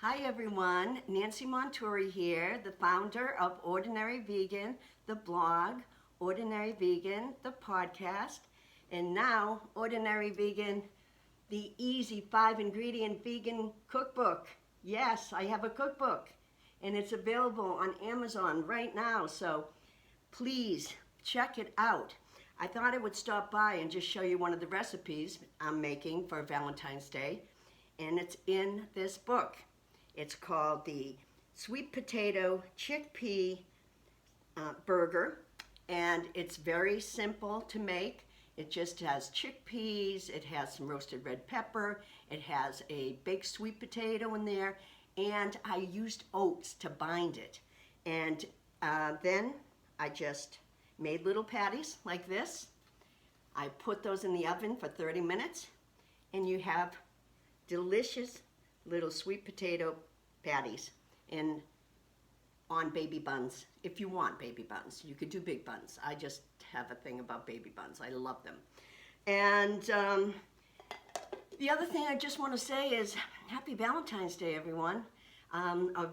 Hi everyone, Nancy Montori here, the founder of Ordinary Vegan, the blog, Ordinary Vegan, the podcast, and now Ordinary Vegan, the easy 5-ingredient vegan cookbook. Yes, I have a cookbook and it's available on Amazon right now, so please check it out. I thought I would stop by and just show you one of the recipes I'm making for Valentine's Day, and it's in this book. It's called the Sweet Potato Chickpea Burger, and it's very simple to make. It just has chickpeas, it has some roasted red pepper, it has a baked sweet potato in there, and I used oats to bind it. And then I just made little patties like this. I put those in the oven for 30 minutes, and you have delicious little sweet potato patties on baby buns. If you want baby buns, you could do big buns. I just have a thing about baby buns. I love them. And the other thing I just want to say is happy Valentine's Day, everyone. Of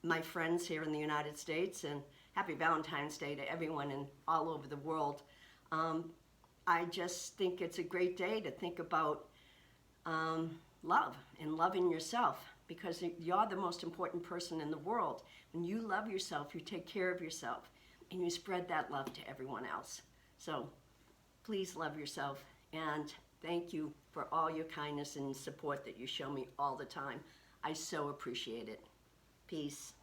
my friends here in the United States, and happy Valentine's Day to everyone all over the world. I just think it's a great day to think about love and loving yourself, because you're the most important person in the world. When you love yourself, you take care of yourself, and you spread that love to everyone else. So please love yourself, and thank you for all your kindness and support that you show me all the time. I so appreciate it. Peace.